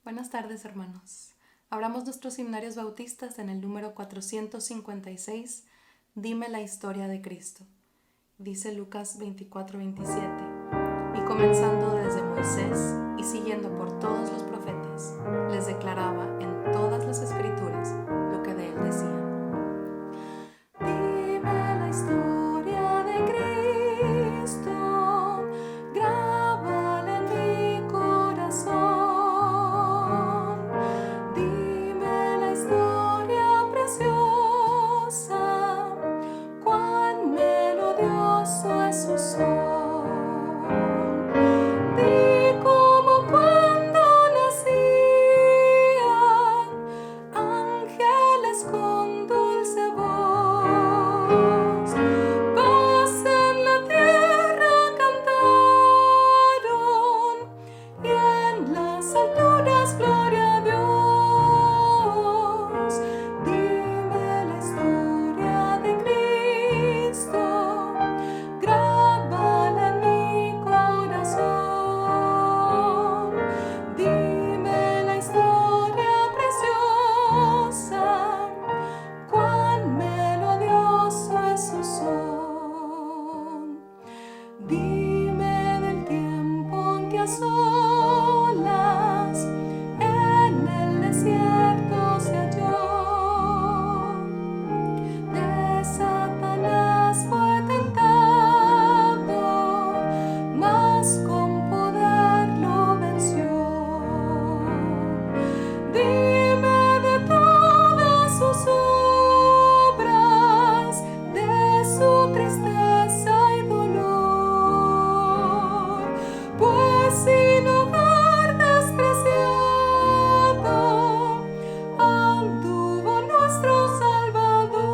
Buenas tardes, hermanos. Abramos nuestros seminarios bautistas en el número 456, Dime la historia de Cristo. Dice Lucas 24:27, y comenzando desde Moisés y siguiendo por todos los profetas, les declaraba en todas las escrituras lo que de él decían. Dime la historia de Cristo, grábala en mi corazón. Dime la historia preciosa, cuán melodioso es su son. Di como cuando nacían ángeles con dulce voz, paz en la tierra cantaron, y en las alturas gloria a Dios. Dime la historia de Cristo, grábala en mi corazón. Dime la historia preciosa, cuán melodioso es su son. Dime del tiempo en que a solas en el desierto se halló. De Satanás fue tentado, mas con poder lo venció. Dime de todas sus obras, de su tristeza y dolor, pues sin hogar despreciado anduvo nuestro Salvador.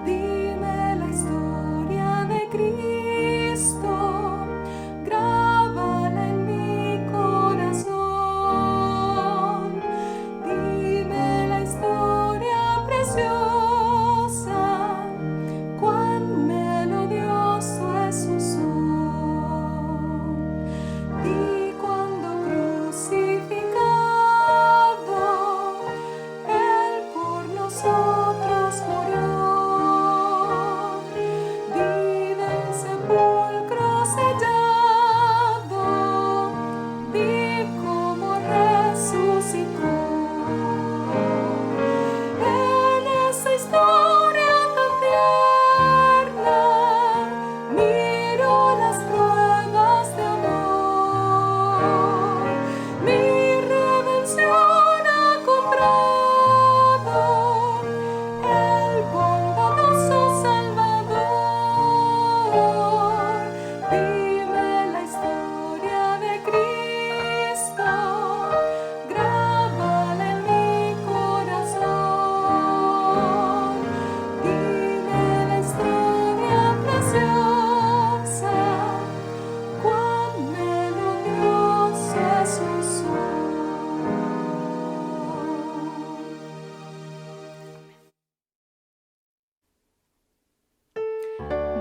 Dime la historia de Cristo, grábala en mi corazón. Dime la historia preciosa, cuán melodioso es su son. Di cuando crucificado Él por nosotros murió. Di del sepulcro sellado, di cómo resucitó. En esa historia tan tierna miro las pruebas de amor. Mi redención ha comprado el bondadoso Salvador. Dime la historia de Cristo, grábala en mi corazón. Dime la historia preciosa, cuán melodioso es su son.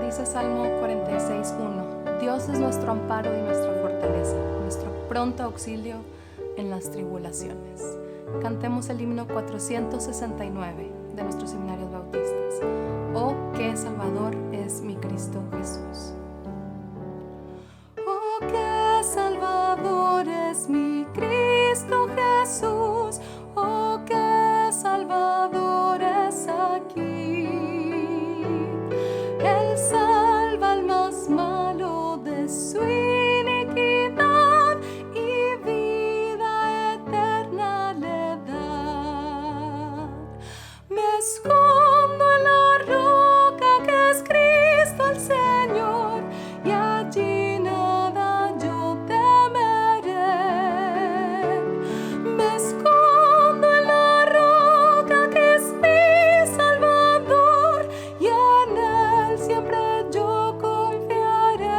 Dice Salmo 46:1, Dios es nuestro amparo y nuestra fortaleza, nuestro pronto auxilio en las tribulaciones. Cantemos el himno 469 de nuestros seminarios bautistas. Oh, qué Salvador es mi Cristo Jesús. Oh, qué Salvador es mi Cristo Jesús. Oh, qué Salvador es aquí. Él salva al más malo de su iniquidad y vida eterna le da. Me escondo en la roca que es Cristo el Señor, y allí nada yo temeré. Me escondo en la roca que es mi Salvador, y en Él siempre yo confiaré.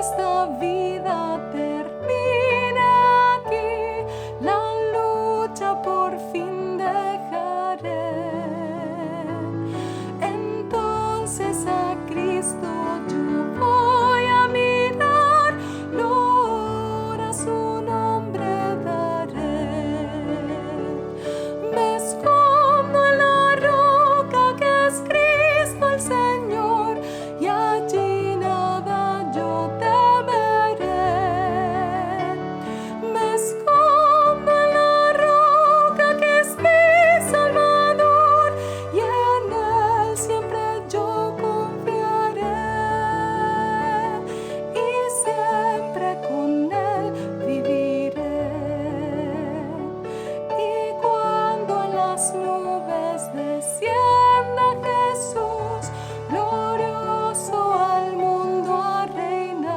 esta vida termine aquí, la lucha por fin dejaré. Entonces a Cristo yo voy a mirar, gloria a su nombre daré. Me escondo en la roca que es Cristo el Señor, y allí nada yo temeré. Me escondo en la roca que es mi Salvador, y en Él siempre yo confiaré, y siempre con Él viviré. Y cuando en las nubes descienda Jesús, glorioso al mundo a reinar,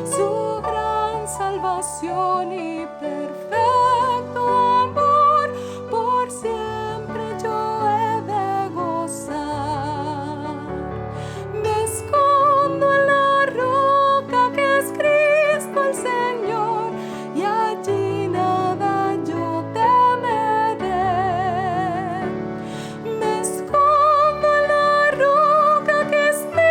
su gran salvación y perfecto amor, por siempre yo he de gozar. Me escondo en la roca que es Cristo el Señor, y allí nada yo temeré. Me escondo en la roca que es mi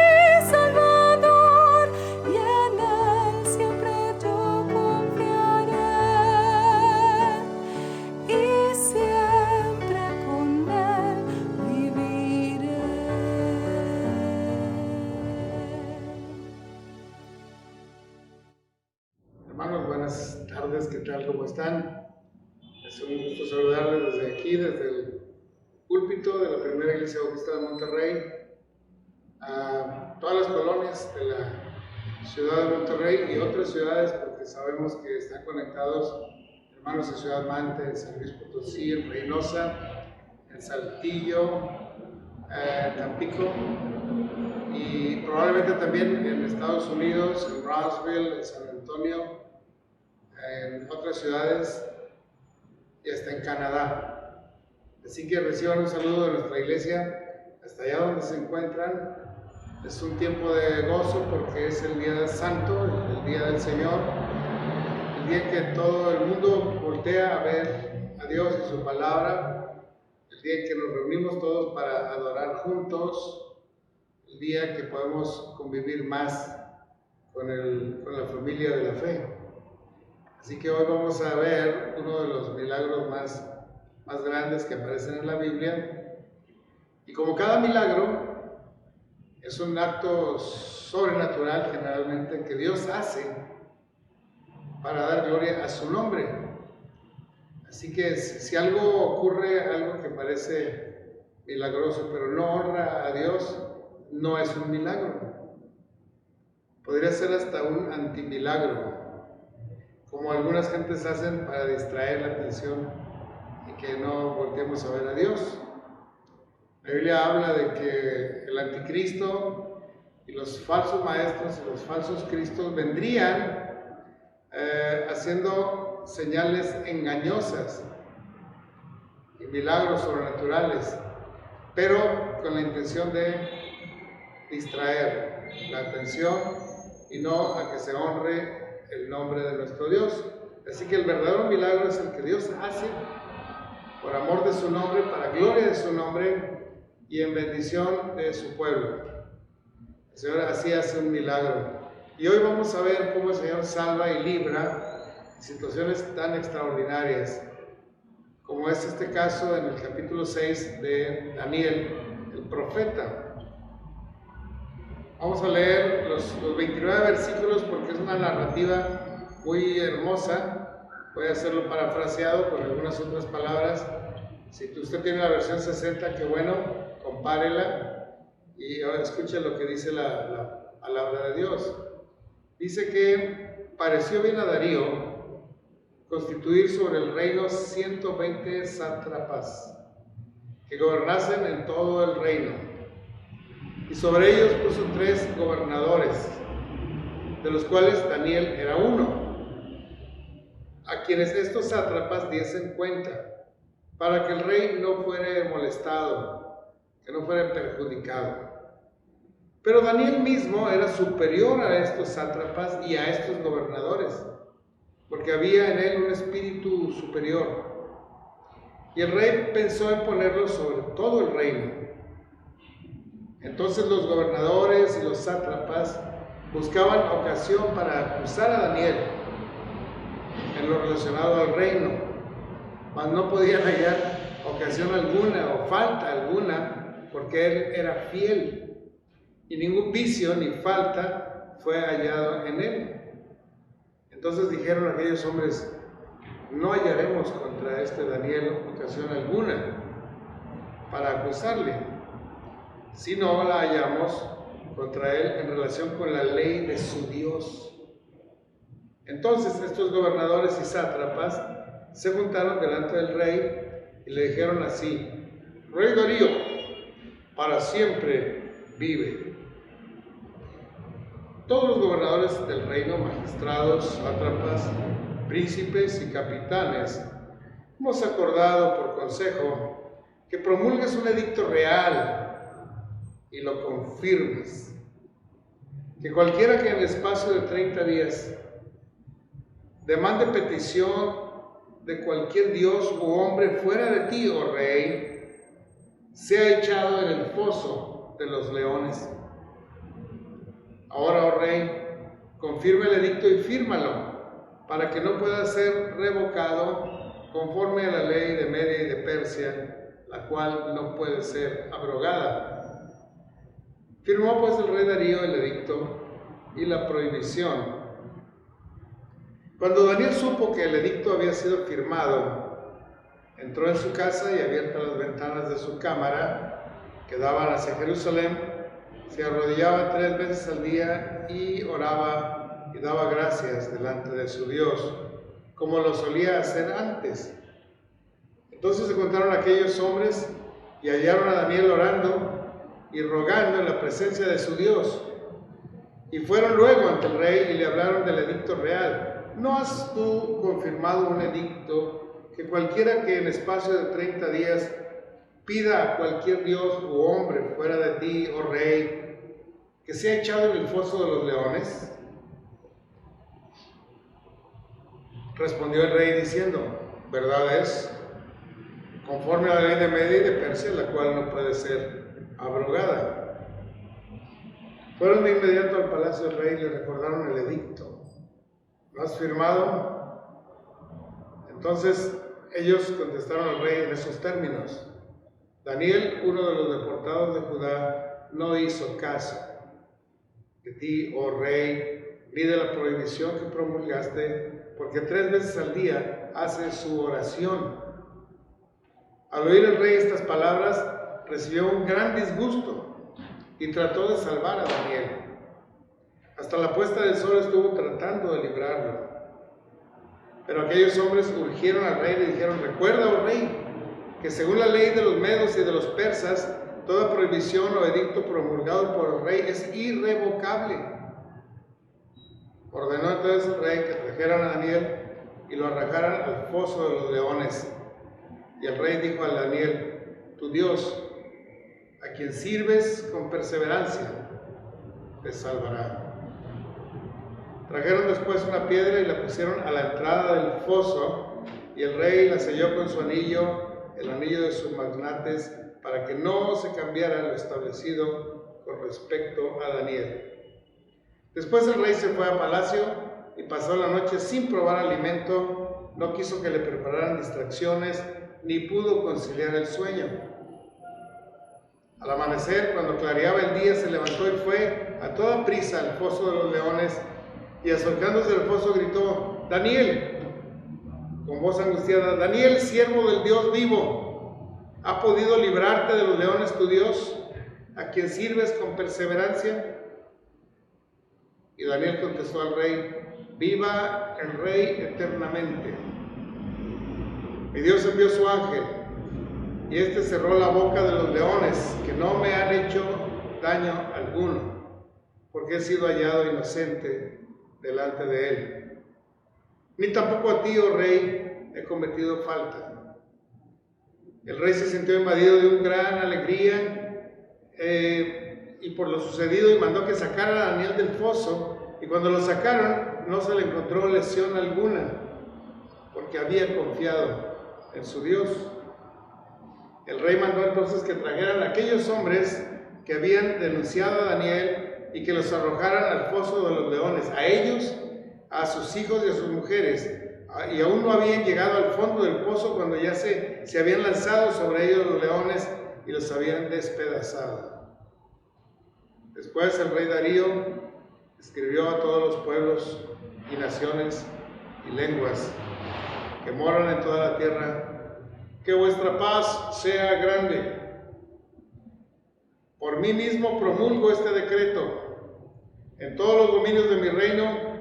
Salvador, y en Él siempre yo confiaré, y siempre con Él viviré. Hermanos, buenas tardes, ¿qué tal? ¿Cómo están? Es un gusto saludarles desde aquí, desde el púlpito de la primera iglesia bautista de Monterrey, a todas las colonias de la ciudad de Monterrey y otras ciudades, porque sabemos que están conectados hermanos en Ciudad Mante, en San Luis Potosí, en Reynosa, en Saltillo, en Tampico, y probablemente también en Estados Unidos, en Brownsville, en San Antonio, en otras ciudades y hasta en Canadá. Así que reciban un saludo de nuestra iglesia hasta allá donde se encuentran. Es un tiempo de gozo porque es el día santo, el día del Señor, el día que todo el mundo voltea a ver a Dios y su palabra, el día en que nos reunimos todos para adorar juntos, el día que podemos convivir más con la familia de la fe. Así que hoy vamos a ver uno de los milagros más grandes que aparecen en la Biblia. Y como cada milagro es un acto sobrenatural generalmente que Dios hace para dar gloria a su nombre. Así que si algo ocurre, algo que parece milagroso pero no honra a Dios, no es un milagro. Podría ser hasta un antimilagro, como algunas gentes hacen para distraer la atención y que no volteemos a ver a Dios. La Biblia habla de que el anticristo y los falsos maestros y los falsos cristos vendrían haciendo señales engañosas y milagros sobrenaturales, pero con la intención de distraer la atención y no a que se honre el nombre de nuestro Dios. Así que el verdadero milagro es el que Dios hace por amor de su nombre, para gloria de su nombre y en bendición de su pueblo. El Señor así hace un milagro. Y hoy vamos a ver cómo el Señor salva y libra situaciones tan extraordinarias, como es este caso en el capítulo 6 de Daniel, el profeta. Vamos a leer los 29 versículos porque es una narrativa muy hermosa. Voy a hacerlo parafraseado con algunas otras palabras. Si usted tiene la versión 60, qué bueno, compárela y ahora escuche lo que dice la palabra de Dios. Dice que pareció bien a Darío constituir sobre el reino 120 sátrapas que gobernasen en todo el reino. Y sobre ellos puso 3 gobernadores, de los cuales Daniel era uno, a quienes estos sátrapas diesen cuenta, para que el rey no fuere molestado, que no fuera perjudicado. Pero Daniel mismo era superior a estos sátrapas y a estos gobernadores, porque había en él un espíritu superior. Y el rey pensó en ponerlo sobre todo el reino. Entonces los gobernadores y los sátrapas buscaban ocasión para acusar a Daniel en lo relacionado al reino, mas no podían hallar ocasión alguna o falta alguna, porque él era fiel, y ningún vicio ni falta fue hallado en él. Entonces dijeron aquellos hombres: no hallaremos contra este Daniel ocasión alguna para acusarle, si no la hallamos contra él en relación con la ley de su Dios. Entonces estos gobernadores y sátrapas se juntaron delante del rey y le dijeron así: Rey Darío, para siempre vive. Todos los gobernadores del reino, magistrados, sátrapas, príncipes y capitanes, hemos acordado por consejo que promulgues un edicto real y lo confirmes, que cualquiera que en el espacio de 30 días demande petición de cualquier dios u hombre fuera de ti, oh rey, sea echado en el foso de los leones. Ahora, oh rey, confirma el edicto y fírmalo, para que no pueda ser revocado conforme a la ley de Media y de Persia, la cual no puede ser abrogada. Firmó pues el rey Darío el edicto y la prohibición. Cuando Daniel supo que el edicto había sido firmado, entró en su casa y, abiertas las ventanas de su cámara, que daban hacia Jerusalén, se arrodillaba 3 veces al día y oraba y daba gracias delante de su Dios, como lo solía hacer antes. Entonces se contaron aquellos hombres y hallaron a Daniel orando y rogando en la presencia de su Dios. Y fueron luego ante el rey y le hablaron del edicto real. ¿No has tú confirmado un edicto que cualquiera que en espacio de 30 días pida a cualquier dios u hombre fuera de ti, oh rey, que sea echado en el foso de los leones? Respondió el rey diciendo: verdad es, conforme a la ley de Media y de Persia, la cual no puede ser abrogada. Fueron de inmediato al palacio del rey y le recordaron el edicto. ¿Lo has firmado? Entonces ellos contestaron al rey en esos términos. Daniel, uno de los deportados de Judá, no hizo caso de ti, oh rey, ni de la prohibición que promulgaste, porque 3 veces al día hace su oración. Al oír el rey estas palabras, recibió un gran disgusto y trató de salvar a Daniel. Hasta la puesta del sol estuvo tratando de librarlo. Pero aquellos hombres urgieron al rey y le dijeron: recuerda, oh rey, que según la ley de los medos y de los persas, toda prohibición o edicto promulgado por el rey es irrevocable. Ordenó entonces el rey que trajeran a Daniel y lo arrojaran al foso de los leones. Y el rey dijo a Daniel: tu Dios, a quien sirves con perseverancia, te salvará. Trajeron después una piedra y la pusieron a la entrada del foso, y el rey la selló con su anillo, el anillo de sus magnates, para que no se cambiara lo establecido con respecto a Daniel. Después el rey se fue a palacio y pasó la noche sin probar alimento, no quiso que le prepararan distracciones, ni pudo conciliar el sueño. Al amanecer, cuando clareaba el día, se levantó y fue a toda prisa al foso de los leones, y acercándose al foso gritó: Daniel, con voz angustiada, Daniel, siervo del Dios vivo, ¿ha podido librarte de los leones tu Dios, a quien sirves con perseverancia? Y Daniel contestó al rey: viva el rey eternamente. Mi Dios envió su ángel, y éste cerró la boca de los leones, que no me han hecho daño alguno, porque he sido hallado inocente delante de él. Ni tampoco a ti, oh rey, he cometido falta. El rey se sintió invadido de una gran alegría, y por lo sucedido, y mandó que sacaran a Daniel del foso, y cuando lo sacaron no se le encontró lesión alguna, porque había confiado en su Dios. El rey mandó entonces que trajeran a aquellos hombres que habían denunciado a Daniel y que los arrojaran al foso de los leones, a ellos, a sus hijos y a sus mujeres, y aún no habían llegado al fondo del pozo cuando ya se habían lanzado sobre ellos los leones y los habían despedazado. Después el rey Darío escribió a todos los pueblos y naciones y lenguas que moran en toda la tierra: que vuestra paz sea grande. Por mí mismo promulgo este decreto. En todos los dominios de mi reino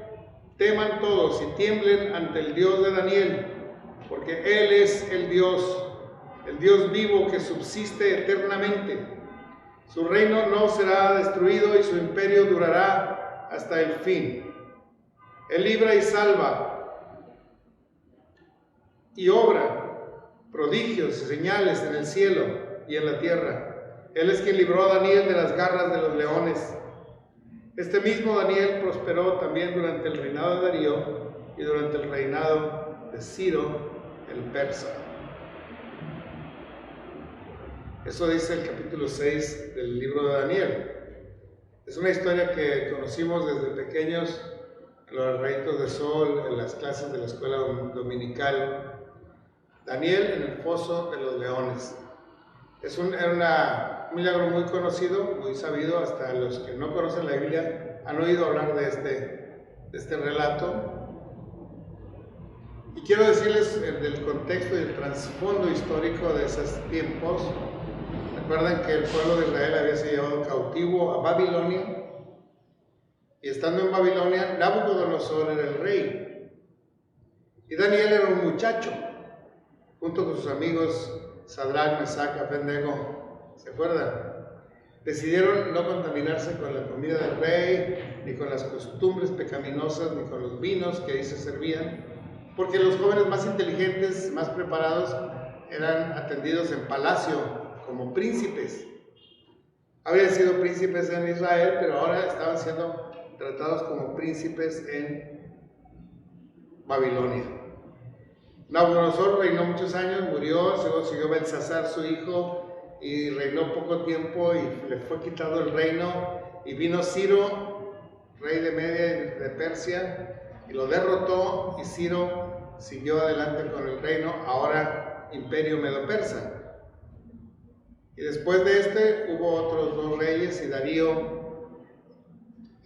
teman todos y tiemblen ante el Dios de Daniel, porque Él es el Dios vivo que subsiste eternamente. Su reino no será destruido y su imperio durará hasta el fin. Él libra y salva y obra prodigios y señales en el cielo y en la tierra. Él es quien libró a Daniel de las garras de los leones. Este mismo Daniel prosperó también durante el reinado de Darío y durante el reinado de Ciro el persa. Eso dice el capítulo 6 del libro de Daniel. Es una historia que conocimos desde pequeños en los rayitos de sol, en las clases de la escuela dominical. Daniel en el foso de los leones. Era un milagro muy conocido, muy sabido, hasta los que no conocen la Biblia han oído hablar de este relato. Y quiero decirles del contexto y el trasfondo histórico de esos tiempos. Recuerden que el pueblo de Israel había sido llevado cautivo a Babilonia, y estando en Babilonia, Nabucodonosor era el rey. Y Daniel era un muchacho, junto con sus amigos Sadrach, Mesach, Abednego, ¿se acuerdan? Decidieron no contaminarse con la comida del rey, ni con las costumbres pecaminosas, ni con los vinos que ahí se servían, porque los jóvenes más inteligentes, más preparados, eran atendidos en palacio como príncipes. Habían sido príncipes en Israel, pero ahora estaban siendo tratados como príncipes en Babilonia. Nabucodonosor reinó muchos años, murió, luego siguió Belsasar su hijo y reinó poco tiempo y le fue quitado el reino, y vino Ciro, rey de Media y de Persia, y lo derrotó, y Ciro siguió adelante con el reino, ahora imperio medo-persa. Y después de este hubo otros dos reyes, y Darío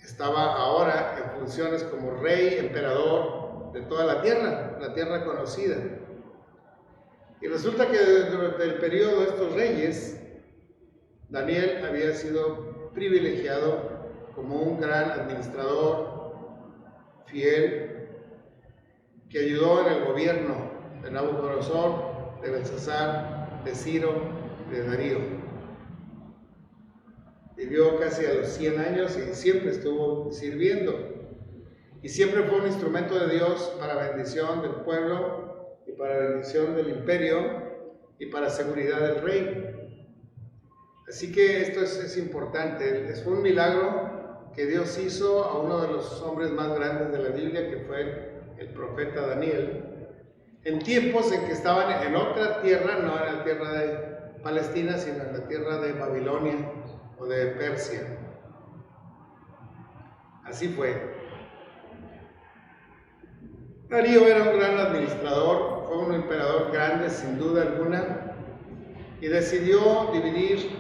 estaba ahora en funciones como rey, emperador de toda la tierra conocida. Y resulta que durante el periodo de estos reyes, Daniel había sido privilegiado como un gran administrador fiel que ayudó en el gobierno de Nabucodonosor, de Belsasar, de Ciro, de Darío. Vivió casi a los 100 años y siempre estuvo sirviendo. Y siempre fue un instrumento de Dios para bendición del pueblo y para bendición del imperio y para seguridad del rey. Así que esto es importante. Fue un milagro que Dios hizo a uno de los hombres más grandes de la Biblia, que fue el profeta Daniel, en tiempos en que estaban en otra tierra, no en la tierra de Palestina, sino en la tierra de Babilonia o de Persia. Así fue. Darío era un gran administrador, fue un emperador grande sin duda alguna, y decidió dividir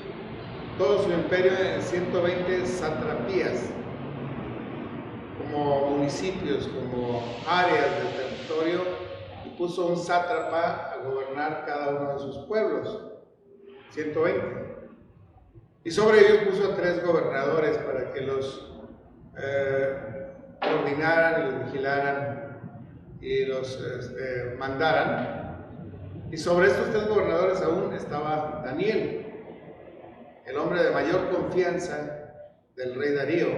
todo su imperio en 120 satrapías, como municipios, como áreas del territorio, y puso un sátrapa a gobernar cada uno de sus pueblos, 120. Y sobre ellos puso a 3 gobernadores para que los coordinaran y los vigilaran y los mandaran. Y sobre estos 3 gobernadores aún estaba Daniel, el hombre de mayor confianza del rey Darío,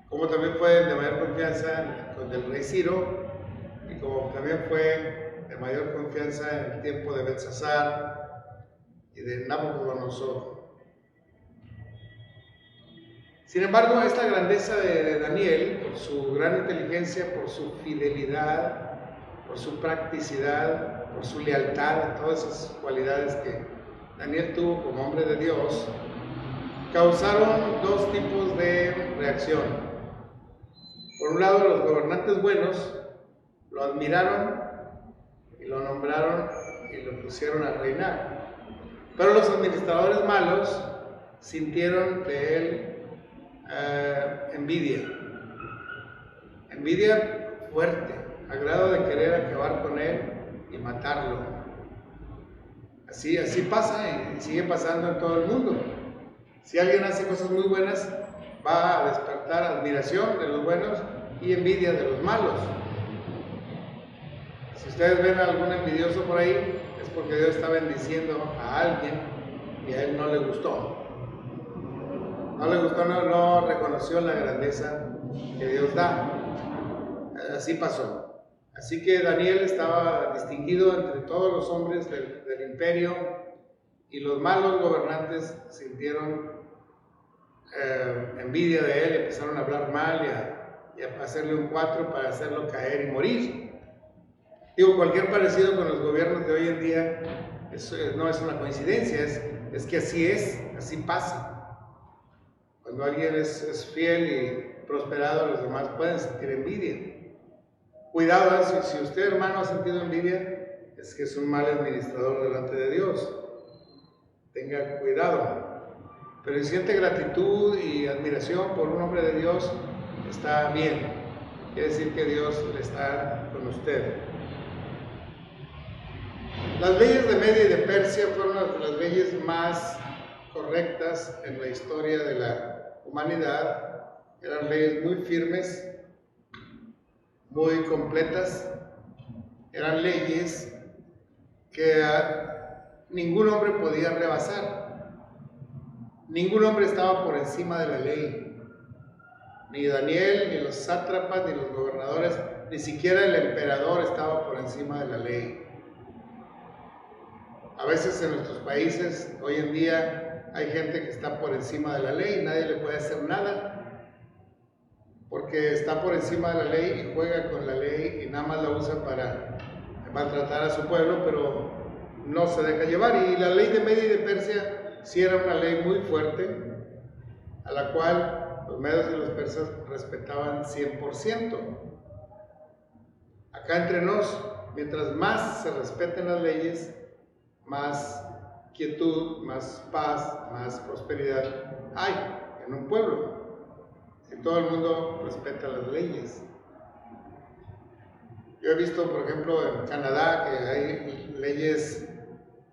como también fue el de mayor confianza del rey Ciro, y como también fue de mayor confianza en el tiempo de Belsasar y de Nabucodonosor. Sin embargo, esta grandeza de Daniel, por su gran inteligencia, por su fidelidad, por su practicidad, por su lealtad, todas esas cualidades que Daniel tuvo como hombre de Dios, causaron dos tipos de reacción. Por un lado, los gobernantes buenos lo admiraron y lo nombraron y lo pusieron a reinar. Pero los administradores malos sintieron de él envidia fuerte, a grado de querer acabar con él y matarlo. Así pasa y sigue pasando en todo el mundo. Si alguien hace cosas muy buenas, va a despertar admiración de los buenos y envidia de los malos. Si ustedes ven a algún envidioso por ahí, es porque Dios está bendiciendo a alguien y a él no le gustó. No reconoció la grandeza que Dios da. Así pasó. Así que Daniel estaba distinguido entre todos los hombres del imperio, y los malos gobernantes sintieron envidia de él, empezaron a hablar mal y a hacerle un 4 para hacerlo caer y morir. Digo, cualquier parecido con los gobiernos de hoy en día no es una coincidencia, es que así pasa. Cuando alguien es fiel y prosperado, los demás pueden sentir envidia. Cuidado, si usted, hermano, ha sentido envidia, es que es un mal administrador delante de Dios. Tenga cuidado. Pero si siente gratitud y admiración por un hombre de Dios, está bien. Quiere decir que Dios está con usted. Las leyes de Media y de Persia fueron una de las leyes más correctas en la historia de la humanidad. Eran leyes muy firmes, muy completas. Eran leyes que ningún hombre podía rebasar. Ningún hombre estaba por encima de la ley. Ni Daniel, ni los sátrapas, ni los gobernadores, ni siquiera el emperador estaba por encima de la ley. A veces en nuestros países, hoy en día, hay gente que está por encima de la ley y nadie le puede hacer nada, porque está por encima de la ley y juega con la ley y nada más la usa para maltratar a su pueblo, pero no se deja llevar. Y la ley de Media y de Persia sí era una ley muy fuerte, a la cual los medios y los persas respetaban 100%. Acá entre nos, mientras más se respeten las leyes, más quietud, más paz, más prosperidad hay en un pueblo. Si todo el mundo respeta las leyes. Yo he visto, por ejemplo, en Canadá, que hay leyes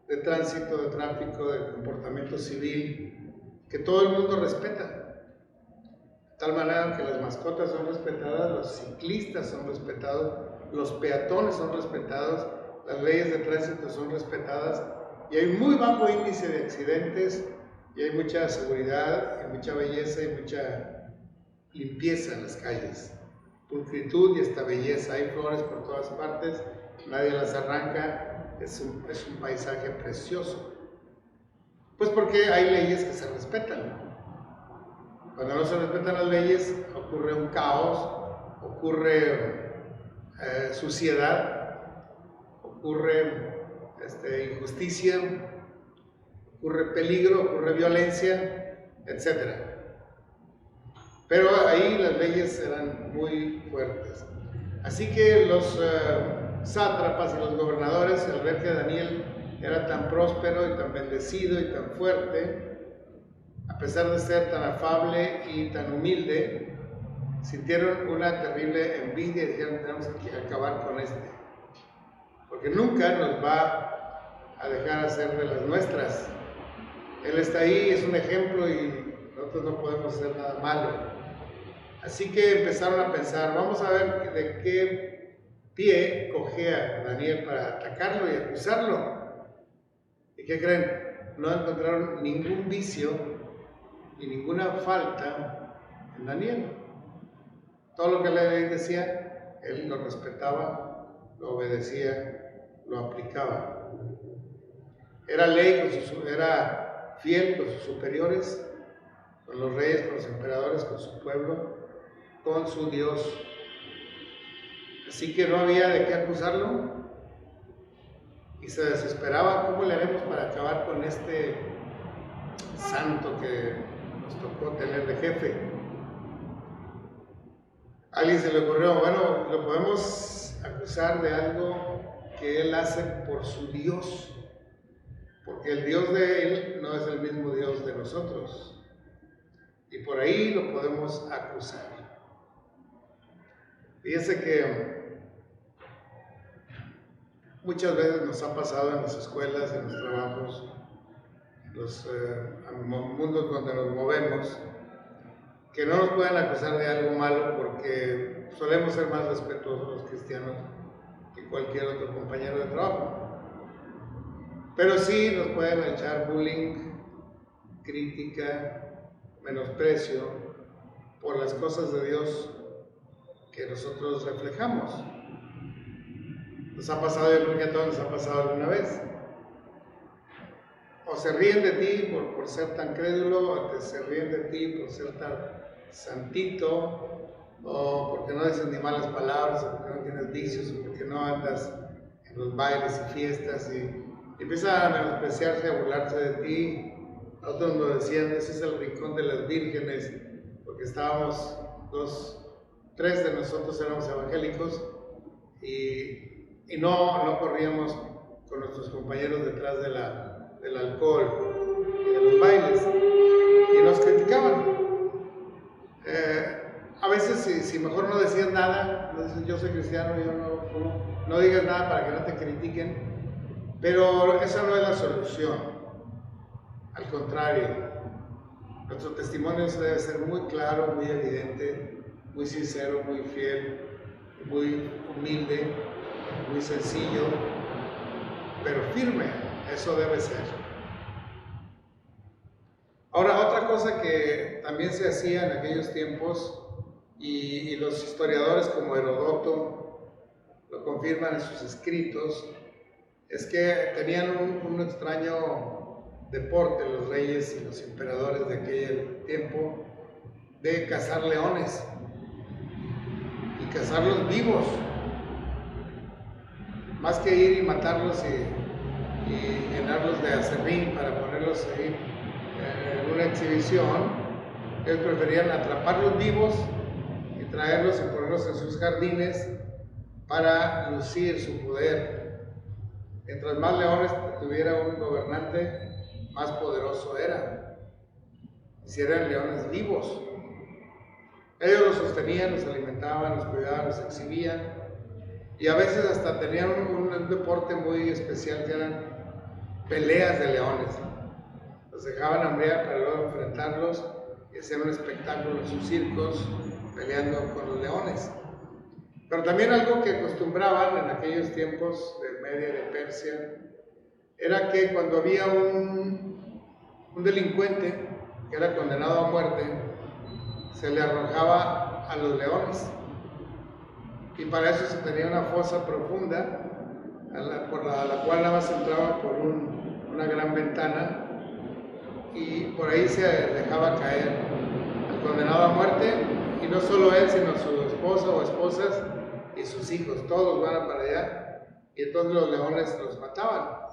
de tránsito, de tráfico, de comportamiento civil, que todo el mundo respeta. De tal manera que las mascotas son respetadas, los ciclistas son respetados, los peatones son respetados, las leyes de tránsito son respetadas, y hay muy bajo índice de accidentes, y hay mucha seguridad, y mucha belleza, y mucha limpieza en las calles. Pulcritud y hasta belleza, hay flores por todas partes, nadie las arranca, es un paisaje precioso. Pues porque hay leyes que se respetan. Cuando no se respetan las leyes, ocurre un caos, ocurre suciedad, ocurre injusticia, ocurre peligro, ocurre violencia, etc. Pero ahí las leyes eran muy fuertes. Así que los sátrapas y los gobernadores, al ver que Daniel era tan próspero y tan bendecido y tan fuerte, a pesar de ser tan afable y tan humilde, sintieron una terrible envidia y dijeron: tenemos que acabar con este, porque nunca nos va a dejar hacer de las nuestras. Él está ahí, es un ejemplo y nosotros no podemos hacer nada malo. Así que empezaron a pensar: vamos a ver de qué pie cojea Daniel para atacarlo y acusarlo. ¿Y qué creen? No encontraron ningún vicio y ninguna falta en Daniel. Todo lo que la ley decía, él lo respetaba, lo obedecía, lo aplicaba. Era fiel con sus superiores, con los reyes, con los emperadores, con su pueblo, con su Dios. Así que no había de qué acusarlo y se desesperaba. ¿Cómo le haremos para acabar con este santo que nos tocó tener de jefe? A alguien se le ocurrió, bueno, lo podemos acusar de algo que él hace por su Dios, porque el Dios de él no es el mismo Dios de nosotros, y por ahí lo podemos acusar. Fíjense que muchas veces nos ha pasado en las escuelas, en los trabajos, en los mundos donde nos movemos, que no nos pueden acusar de algo malo porque solemos ser más respetuosos los cristianos que cualquier otro compañero de trabajo. Pero sí nos pueden echar bullying, crítica, menosprecio por las cosas de Dios que nosotros reflejamos. Nos ha pasado, yo creo que a todos nos ha pasado alguna vez. O se ríen de ti por ser tan crédulo, o se ríen de ti por ser tan santito, o porque no dices ni malas palabras, o porque no tienes vicios, o porque no andas en los bailes y fiestas, y empiezan a menospreciarse, a burlarse de ti. A otros nos decían, ese es el rincón de las vírgenes, porque estábamos tres de nosotros éramos evangélicos, y no corríamos con nuestros compañeros detrás del alcohol y de los bailes, y nos criticaban. A veces si mejor no decías nada, no dices yo soy cristiano, yo no digas nada para que no te critiquen, pero esa no es la solución. Al contrario, nuestro testimonio debe ser muy claro, muy evidente, muy sincero, muy fiel, muy humilde, muy sencillo, pero firme. Eso debe ser. Ahora, otra cosa que también se hacía en aquellos tiempos, y los historiadores como Herodoto lo confirman en sus escritos, es que tenían un extraño deporte los reyes y los emperadores de aquel tiempo de cazar leones y cazarlos vivos, más que ir y matarlos y llenarlos de aserrín para ponerlos ahí en una exhibición. Ellos preferían atraparlos vivos y traerlos y ponerlos en sus jardines para lucir su poder. Mientras más leones tuviera un gobernante, más poderoso era. Y si eran leones vivos, ellos los sostenían, los alimentaban, los cuidaban, los exhibían, y a veces hasta tenían un deporte muy especial que eran peleas de leones. Los dejaban hambriar para luego enfrentarlos y hacer un espectáculo en sus circos peleando con los leones. Pero también algo que acostumbraban en aquellos tiempos de Media y de Persia era que cuando había un delincuente que era condenado a muerte, se le arrojaba a los leones, y para eso se tenía una fosa profunda por la cual nada más entraba por una gran ventana, y por ahí se dejaba caer al condenado a muerte, y no solo él, sino su esposa o esposas y sus hijos, todos van para allá, y entonces los leones los mataban.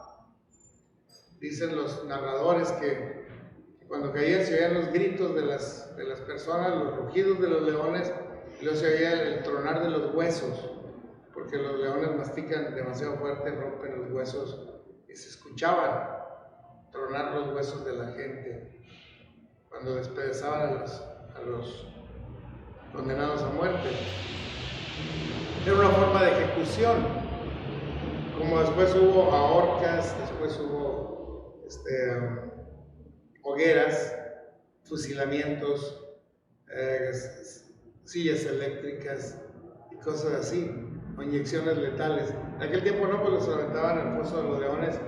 Dicen los narradores que cuando caían se oían los gritos de las personas, los rugidos de los leones, y luego se oía el tronar de los huesos, porque los leones mastican demasiado fuerte, rompen los huesos, y se escuchaban tronar los huesos de la gente cuando despedazaban a los condenados a muerte. Era una forma de ejecución, como después hubo ahorcas, después hubo hogueras, fusilamientos, sillas eléctricas y cosas así, o inyecciones letales. En aquel tiempo no, pues los aventaban al foso de los leones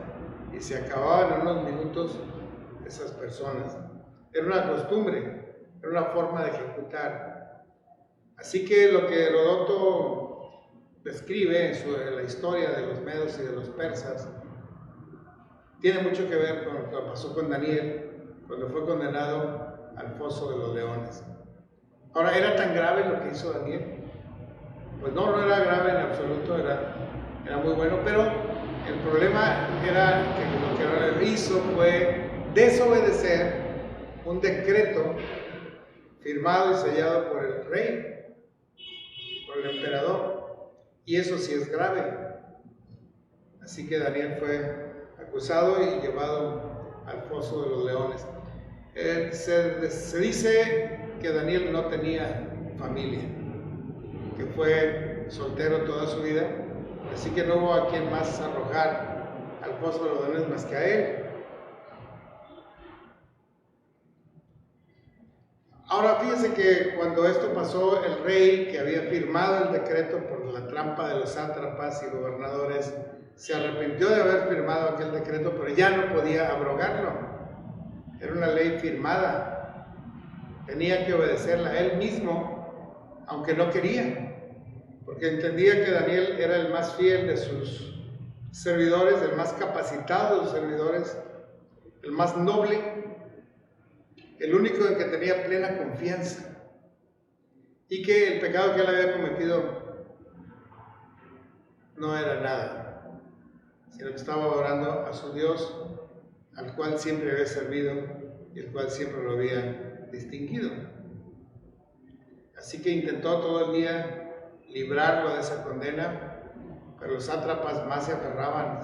y se acababan en unos minutos esas personas. Era una costumbre, era una forma de ejecutar. Así que lo que Herodoto describe en la historia de los medos y de los persas tiene mucho que ver con lo que pasó con Daniel cuando fue condenado al foso de los leones. Ahora, ¿era tan grave lo que hizo Daniel? Pues no era grave en absoluto, era muy bueno, pero el problema era que lo que hizo fue desobedecer un decreto firmado y sellado por el rey, por el emperador, y eso sí es grave. Así que Daniel fue acusado y llevado al foso de los leones. Se dice que Daniel no tenía familia, que fue soltero toda su vida, así que no hubo a quien más arrojar al foso de los leones más que a él. Ahora fíjense que cuando esto pasó, el rey que había firmado el decreto por la trampa de los sátrapas y gobernadores se arrepintió de haber firmado aquel decreto, pero ya no podía abrogarlo. Era una ley firmada, tenía que obedecerla él mismo, aunque no quería, porque entendía que Daniel era el más fiel de sus servidores, el más capacitado de sus servidores, el más noble, el único en que tenía plena confianza, y que el pecado que él había cometido no era nada, sino que estaba orando a su Dios, al cual siempre había servido y el cual siempre lo había distinguido. Así que intentó todo el día librarlo de esa condena, pero los sátrapas más se aferraban.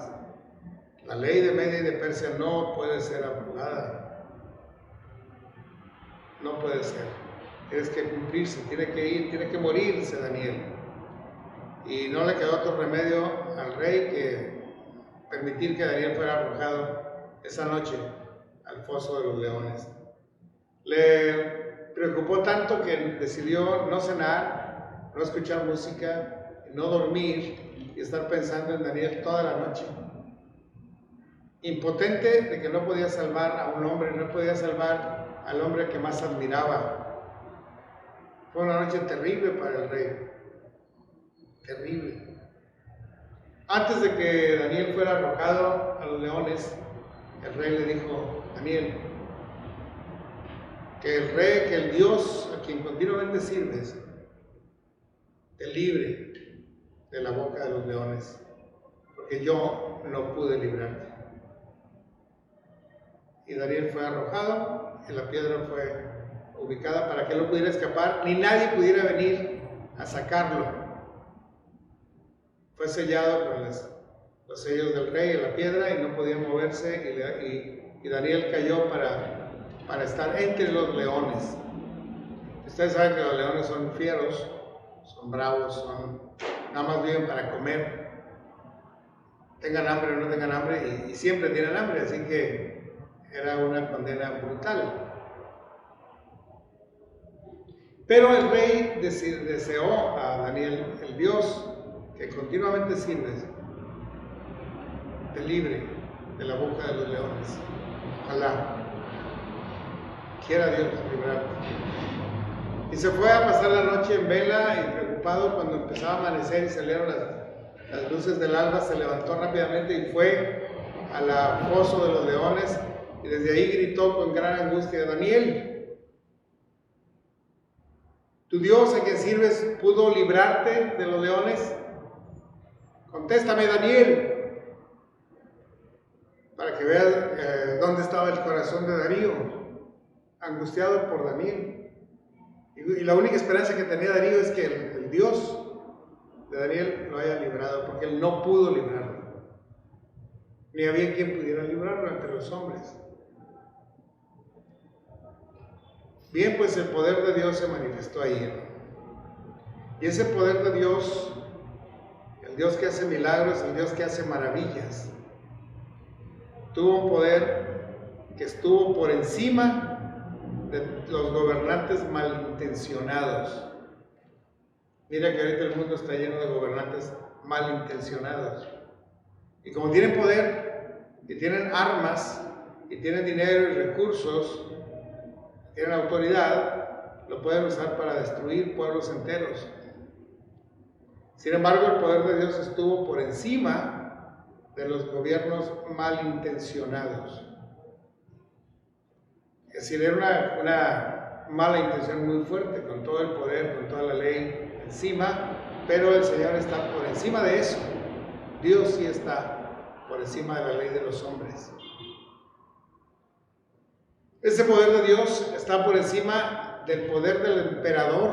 La ley de Media y de Persia no puede ser abrogada. No puede ser. Tienes que cumplirse, tiene que ir, tiene que morirse Daniel. Y no le quedó otro remedio al rey que permitir que Daniel fuera arrojado esa noche al foso de los leones. Le preocupó tanto que decidió no cenar, no escuchar música, no dormir y estar pensando en Daniel toda la noche. Impotente de que no podía salvar a un hombre, no podía salvar al hombre que más admiraba. Fue una noche terrible para el rey, terrible. Antes de que Daniel fuera arrojado a los leones, el rey le dijo: Daniel, que el rey, que el Dios a quien continuamente sirves, te libre de la boca de los leones, porque yo no pude librarte. Y Daniel fue arrojado, y la piedra fue ubicada para que él no pudiera escapar, ni nadie pudiera venir a sacarlo. Fue sellado con los sellos del rey en la piedra y no podía moverse, y Daniel cayó para estar entre los leones. Ustedes saben que los leones son fieros, son bravos, nada más viven para comer, tengan hambre o no tengan hambre, y siempre tienen hambre, así que era una condena brutal. Pero el rey deseó a Daniel, el Dios que continuamente sirves, te libre de la boca de los leones. Ojalá quiera Dios librarte. Y se fue a pasar la noche en vela y preocupado. Cuando empezaba a amanecer y salieron las luces del alba, se levantó rápidamente y fue al foso de los leones, y desde ahí gritó con gran angustia: Daniel, ¿tu Dios a quien sirves pudo librarte de los leones? Contéstame, Daniel, para que veas dónde estaba el corazón de Darío, angustiado por Daniel. Y la única esperanza que tenía Darío es que el Dios de Daniel lo haya librado, porque él no pudo librarlo. Ni había quien pudiera librarlo entre los hombres. Bien, pues el poder de Dios se manifestó ahí. Y ese poder de Dios, el Dios que hace milagros, el Dios que hace maravillas, tuvo un poder que estuvo por encima de los gobernantes malintencionados. Mira que ahorita el mundo está lleno de gobernantes malintencionados. Y como tienen poder, y tienen armas, y tienen dinero y recursos, tienen autoridad, lo pueden usar para destruir pueblos enteros. Sin embargo, el poder de Dios estuvo por encima de los gobiernos malintencionados. Es decir, era una mala intención muy fuerte, con todo el poder, con toda la ley encima, pero el Señor está por encima de eso. Dios sí está por encima de la ley de los hombres. Ese poder de Dios está por encima del poder del emperador,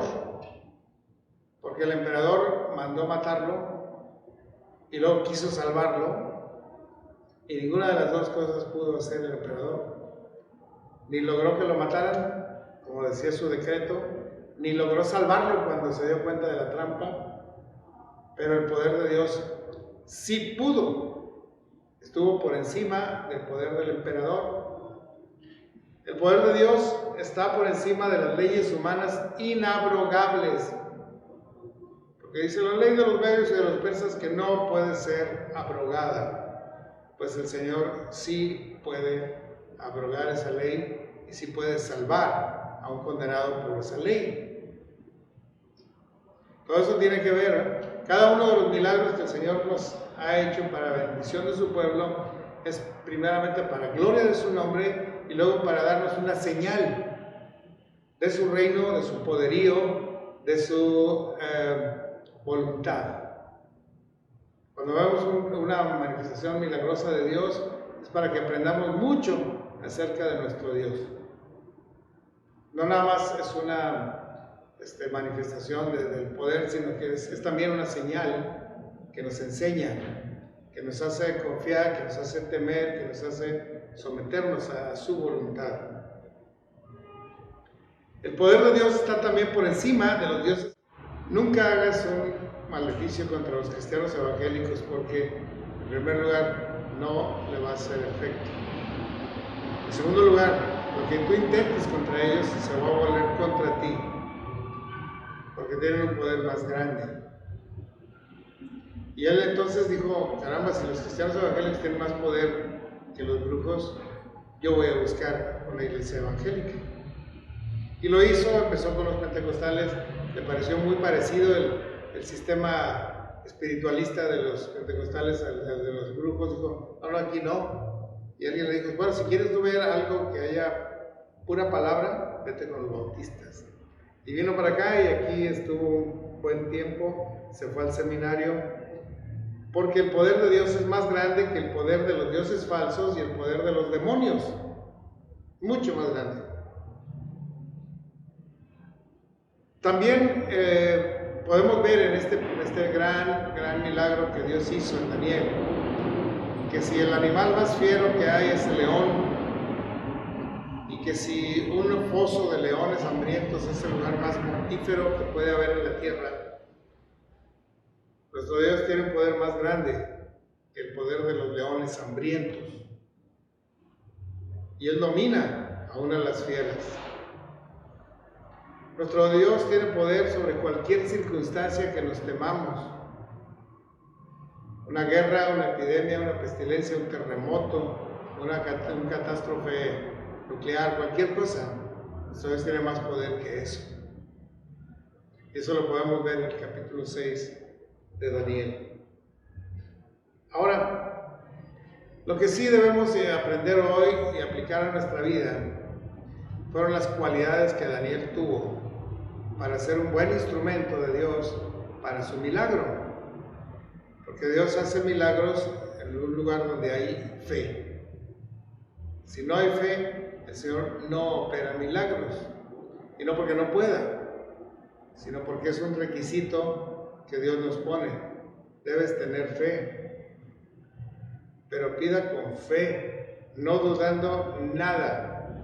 porque el emperador mandó matarlo y luego quiso salvarlo, y ninguna de las dos cosas pudo hacer el emperador. Ni logró que lo mataran, como decía su decreto, ni logró salvarlo cuando se dio cuenta de la trampa, pero el poder de Dios sí pudo, estuvo por encima del poder del emperador. El poder de Dios está por encima de las leyes humanas inabrogables, porque dice la ley de los medios y de los persas que no puede ser abrogada, pues el Señor sí puede abrogar esa ley y sí puede salvar a un condenado por esa ley. Todo eso tiene que ver, cada uno de los milagros que el Señor nos ha hecho para bendición de su pueblo es primeramente para gloria de su nombre y luego para darnos una señal de su reino, de su poderío, de su voluntad. Cuando vemos una manifestación milagrosa de Dios es para que aprendamos mucho acerca de nuestro Dios. No nada más es una manifestación del poder, sino que es también una señal que nos enseña, que nos hace confiar, que nos hace temer, que nos hace someternos a su voluntad. El poder de Dios está también por encima de los dioses. Nunca hagas un maleficio contra los cristianos evangélicos porque, en primer lugar, no le va a hacer efecto. En segundo lugar, lo que tú intentes contra ellos se va a volver contra ti, porque tienen un poder más grande. Y él entonces dijo, caramba, si los cristianos evangélicos tienen más poder que los brujos, yo voy a buscar una iglesia evangélica. Y lo hizo, empezó con los pentecostales, le pareció muy parecido el sistema espiritualista de los pentecostales al de los brujos. Dijo, no, aquí no. Y alguien le dijo, bueno, si quieres tú ver algo que haya pura palabra, vete con los bautistas. Y vino para acá y aquí estuvo un buen tiempo, se fue al seminario, porque el poder de Dios es más grande que el poder de los dioses falsos y el poder de los demonios, mucho más grande. También podemos ver en este gran milagro que Dios hizo en Daniel, que si el animal más fiero que hay es el león, y que si un foso de leones hambrientos es el lugar más mortífero que puede haber en la tierra, nuestro Dios tiene un poder más grande que el poder de los leones hambrientos, y Él domina aún a las fieras. Nuestro Dios tiene poder sobre cualquier circunstancia que nos temamos. Una guerra, una epidemia, una pestilencia, un terremoto, una catástrofe nuclear, cualquier cosa. Nuestro Dios tiene más poder que eso. Y eso lo podemos ver en el capítulo 6 de Daniel. Ahora, lo que sí debemos aprender hoy y aplicar a nuestra vida fueron las cualidades que Daniel tuvo para ser un buen instrumento de Dios para su milagro. Porque Dios hace milagros en un lugar donde hay fe. Si no hay fe, el Señor no opera milagros. Y no porque no pueda, sino porque es un requisito que Dios nos pone. Debes tener fe. Pero pida con fe, no dudando nada.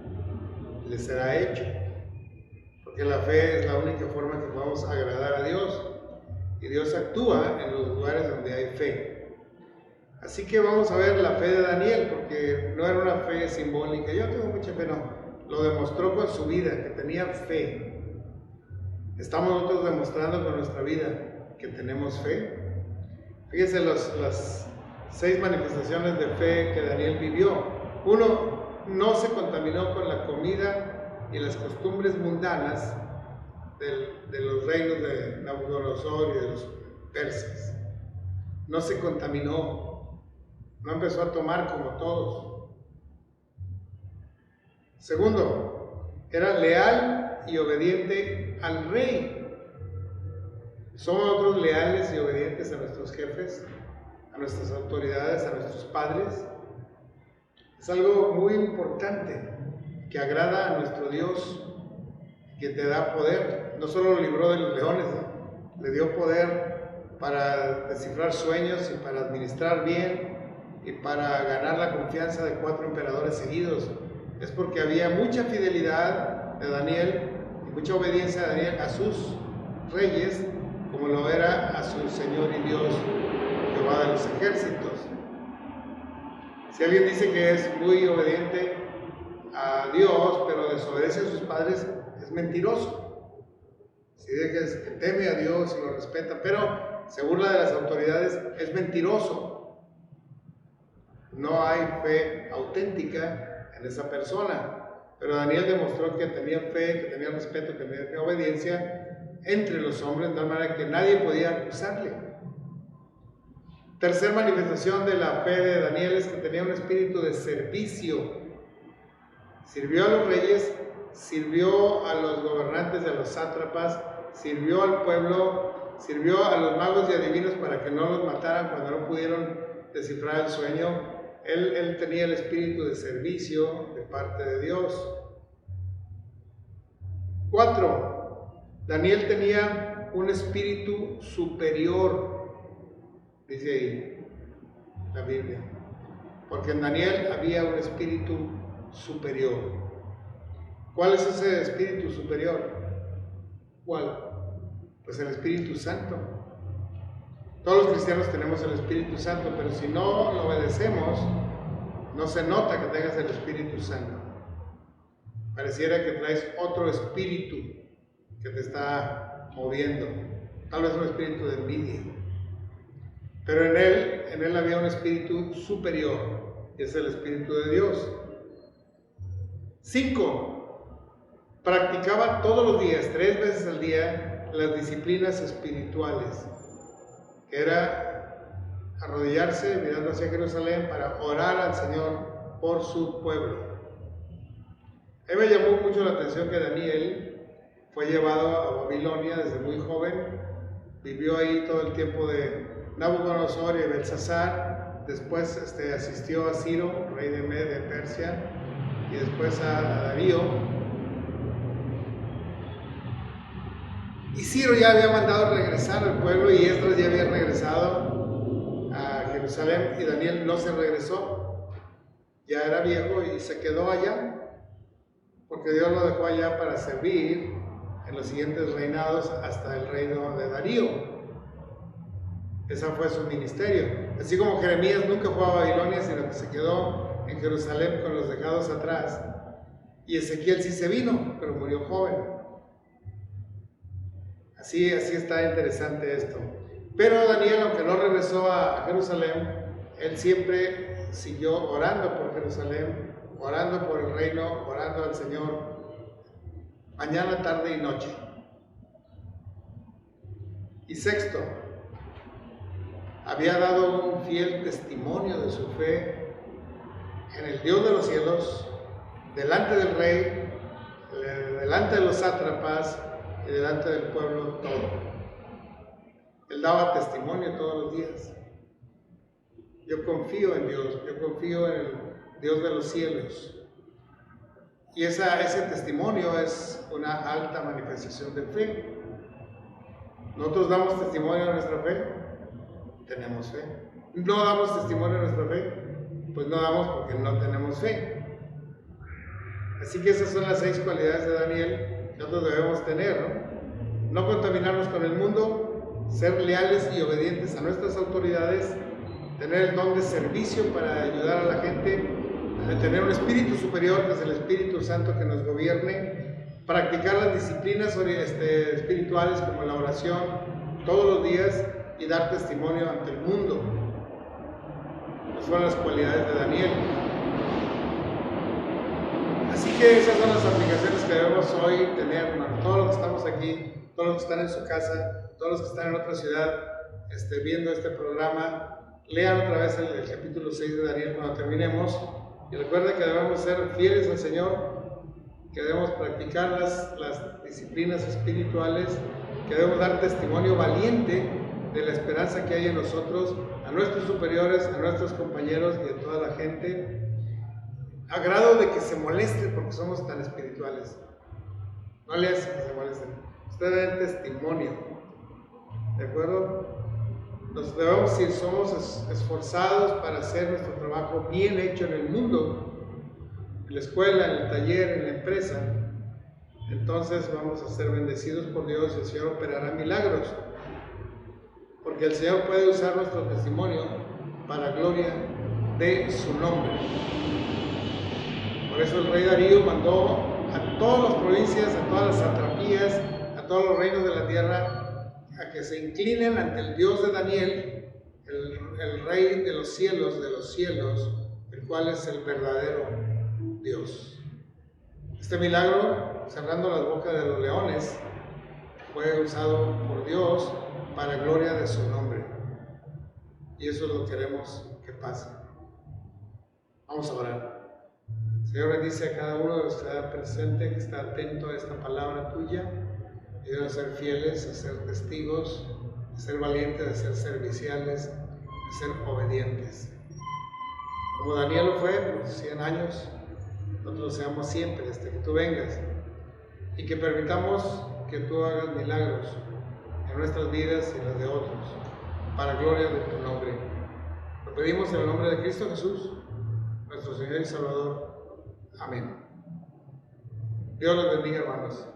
Le será hecho. Porque la fe es la única forma que podemos agradar a Dios. Y Dios actúa en los lugares donde hay fe. Así que vamos a ver la fe de Daniel, porque no era una fe simbólica. Yo tengo mucha fe, no. Lo demostró con su vida, que tenía fe. Estamos nosotros demostrando con nuestra vida que tenemos fe. Fíjense las 6 manifestaciones de fe que Daniel vivió. Uno, no se contaminó con la comida y las costumbres mundanas de los reinos de Nabucodonosor y de los persas. No se contaminó, no empezó a tomar como todos, Segundo, era leal y obediente al rey. ¿Somos nosotros leales y obedientes a nuestros jefes, a nuestras autoridades, a nuestros padres? Es algo muy importante que agrada a nuestro Dios, que te da poder. No solo lo libró de los leones, le dio poder para descifrar sueños y para administrar bien y para ganar la confianza de 4 emperadores seguidos. Es porque había mucha fidelidad de Daniel y mucha obediencia de Daniel a sus reyes, como lo era a su Señor y Dios, Jehová de los ejércitos. Si alguien dice que es muy obediente a Dios, pero desobedece a sus padres, es mentiroso. Si dice que teme a Dios y lo respeta, pero se burla de las autoridades, es mentiroso. No hay fe auténtica en esa persona. Pero Daniel demostró que tenía fe, que tenía respeto, que tenía obediencia entre los hombres, de tal manera que nadie podía acusarle. Tercera manifestación de la fe de Daniel es que tenía un espíritu de servicio. Sirvió a los reyes, sirvió a los gobernantes y a los sátrapas, sirvió al pueblo, sirvió a los magos y adivinos para que no los mataran cuando no pudieron descifrar el sueño. Él tenía el espíritu de servicio de parte de Dios. 4. Daniel tenía un espíritu superior, dice ahí la Biblia, porque en Daniel había un espíritu superior. ¿Cuál es ese espíritu superior? ¿Cuál? Pues el Espíritu Santo. Todos los cristianos tenemos el Espíritu Santo, pero si no lo obedecemos, no se nota que tengas el Espíritu Santo. Pareciera que traes otro espíritu que te está moviendo, tal vez un espíritu de envidia. Pero en él había un espíritu superior, y es el Espíritu de Dios. 5. Practicaba todos los días, 3 veces al día, las disciplinas espirituales, que era arrodillarse mirando hacia Jerusalén para orar al Señor por su pueblo. A mí me llamó mucho la atención que Daniel fue llevado a Babilonia desde muy joven, vivió ahí todo el tiempo de Nabucodonosor y Belsasar, después asistió a Ciro, rey de Persia, y después a Darío. Y Ciro ya había mandado regresar al pueblo y Esdras ya había regresado a Jerusalén y Daniel no se regresó. Ya era viejo y se quedó allá, porque Dios lo dejó allá para servir en los siguientes reinados hasta el reino de Darío. Ese fue su ministerio. Así como Jeremías nunca fue a Babilonia, sino que se quedó en Jerusalén con los dejados atrás. Y Ezequiel sí se vino, pero murió joven. Así está interesante esto. Pero Daniel, aunque no regresó a Jerusalén, él siempre siguió orando por Jerusalén, orando por el reino, orando al Señor, mañana, tarde y noche. Y 6. Había dado un fiel testimonio de su fe en el Dios de los cielos, delante del rey, delante de los sátrapas y delante del pueblo todo. Él daba testimonio todos los días. Yo confío en Dios, yo confío en el Dios de los cielos. Y ese testimonio es una alta manifestación de fe. ¿Nosotros damos testimonio de nuestra fe? Tenemos fe. ¿No damos testimonio de nuestra fe? Pues no damos porque no tenemos fe. Así que esas son las 6 cualidades de Daniel que nosotros debemos tener, ¿no? No contaminarnos con el mundo, ser leales y obedientes a nuestras autoridades, tener el don de servicio para ayudar a la gente, tener un espíritu superior, que es el Espíritu Santo que nos gobierne, practicar las disciplinas espirituales como la oración todos los días y dar testimonio ante el mundo. Esas son las cualidades de Daniel. Así que esas son las aplicaciones que debemos hoy tener, hermano. Todos los que estamos aquí, todos los que están en su casa, todos los que están en otra ciudad viendo este programa, lean otra vez el capítulo 6 de Daniel cuando terminemos. Y recuerden que debemos ser fieles al Señor, que debemos practicar las disciplinas espirituales, que debemos dar testimonio valiente de la esperanza que hay en nosotros, a nuestros superiores, a nuestros compañeros y a toda la gente, a grado de que se molesten porque somos tan espirituales. No le hacen que se molesten. Ustedes den testimonio, ¿de acuerdo? Nos debemos, si somos esforzados para hacer nuestro trabajo bien hecho en el mundo, en la escuela, en el taller, en la empresa, entonces vamos a ser bendecidos por Dios y el Señor operará milagros. Porque el Señor puede usar nuestro testimonio para gloria de su nombre. Por eso el rey Darío mandó a todas las provincias, a todas las satrapías, a todos los reinos de la tierra, a que se inclinen ante el Dios de Daniel, el rey de los cielos, el cual es el verdadero Dios. Este milagro, cerrando las bocas de los leones, fue usado por Dios para gloria de su nombre. Y eso es lo que queremos que pase. Vamos a orar. Señor, bendice a cada uno de los que está presente, que está atento a esta palabra tuya. Ayúdanos a ser fieles, a ser testigos, a ser valientes, a ser serviciales, a ser obedientes. Como Daniel lo fue por 100 años, nosotros lo seamos siempre hasta que tú vengas. Y que permitamos que tú hagas milagros en nuestras vidas y en las de otros, para gloria de tu nombre. Lo pedimos en el nombre de Cristo Jesús, nuestro Señor y Salvador. Amén. Dios los bendiga, hermanos.